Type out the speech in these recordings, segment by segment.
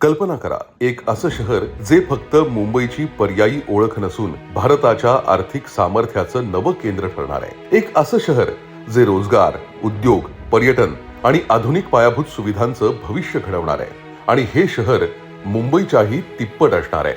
कल्पना करा, एक असं शहर जे फक्त मुंबईची पर्यायी ओळख नसून भारताच्या आर्थिक सामर्थ्याचं नवं केंद्र ठरणार आहे. एक असं शहर जे रोजगार, उद्योग, पर्यटन आणि आधुनिक पायाभूत सुविधांचं भविष्य घडवणार आहे. आणि हे शहर मुंबईच्याही तिप्पट असणार आहे.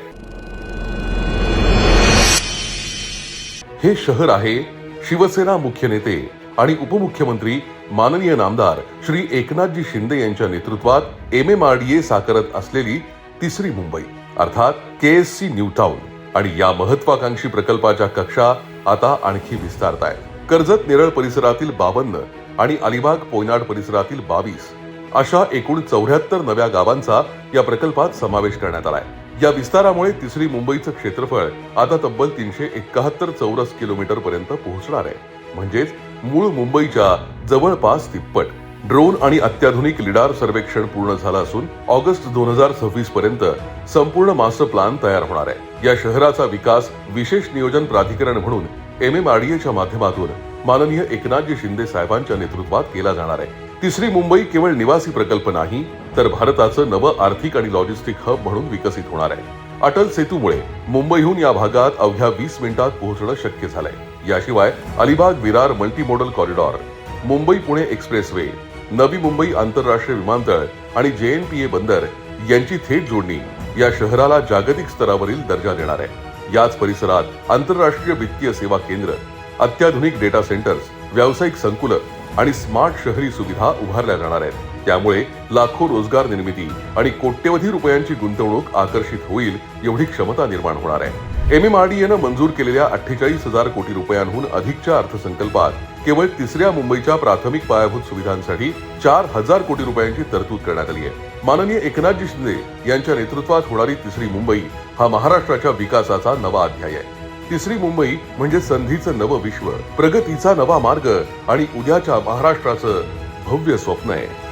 हे शहर आहे शिवसेना मुख्य नेते आणि उपमुख्यमंत्री माननीय नामदार श्री एकनाथजी शिंदे यांच्या नेतृत्वात MMRDA साकारत असलेली तिसरी मुंबई, अर्थात KSC न्यू टाउन. आणि या महत्वाकांक्षी प्रकल्पाच्या कक्षा आता आणखी विस्तारत आहेत. कर्जत नेरळ परिसरातील 52 आणि अलिबाग पोयनाड परिसरातील 22 अशा एकूण 74 नव्या गावांचा या प्रकल्पात समावेश करण्यात आलाय. या विस्तारामुळे तिसरी मुंबईचं क्षेत्रफळ आता तब्बल 371 चौरस किलोमीटर पर्यंत पोहोचणार आहे. म्हणजेच मूळ मुंबईच्या जवळपास तिप्पट. ड्रोन आणि अत्याधुनिक लिडार सर्वेक्षण पूर्ण झालं असून ऑगस्ट 2026 पर्यंत संपूर्ण मास्टर प्लॅन तयार होणार आहे. या शहराचा विकास विशेष नियोजन प्राधिकरण म्हणून MMRDAच्या माध्यमातून माननीय एकनाथजी शिंदे साहेबांच्या नेतृत्वात केला जाणार आहे. तिसरी मुंबई केवळ निवासी प्रकल्प नाही, तर भारताचं नवं आर्थिक आणि लॉजिस्टिक हब म्हणून विकसित होणार आहे. अटल सेतूमुळे मुंबईहून या भागात अवघ्या 20 मिनिटात पोहोचणं शक्य झालंय. याशिवाय Alibag Virar multimodal corridor, Mumbai Pune expressway, Navi Mumbai आंतरराष्ट्रीय विमानतळ आणि JNPA बंदर यांची थेट जोडणी या शहराला जागतिक स्तरावरील दर्जा देणार आहे. याच परिसरात आंतरराष्ट्रीय वित्तीय सेवा केंद्र, अत्याधुनिक डेटा सेंटर्स, व्यावसायिक संकुलं आणि स्मार्ट शहरी सुविधा उभारल्या जाणार आहेत. त्यामुळे लाखो रोजगार निर्मिती आणि कोट्यवधी रुपयांची गुंतवणूक आकर्षित होईल एवढी क्षमता निर्माण होणार आहे. MMRDAनं मंजूर केलेल्या 48,000 कोटी रुपयांहून अधिकच्या अर्थसंकल्पात केवळ तिसऱ्या मुंबईच्या प्राथमिक पायाभूत सुविधांसाठी 4,000 कोटी रुपयांची तरतूद करण्यात आली आहे. माननीय एकनाथजी शिंदे यांच्या नेतृत्वात होणारी तिसरी मुंबई हा महाराष्ट्राच्या विकासाचा नवा अध्याय आहे. तिसरी मुंबई म्हणजे संधीचं नवं विश्व, प्रगतीचा नवा मार्ग आणि उद्याच्या महाराष्ट्राचं भव्य स्वप्न आहे.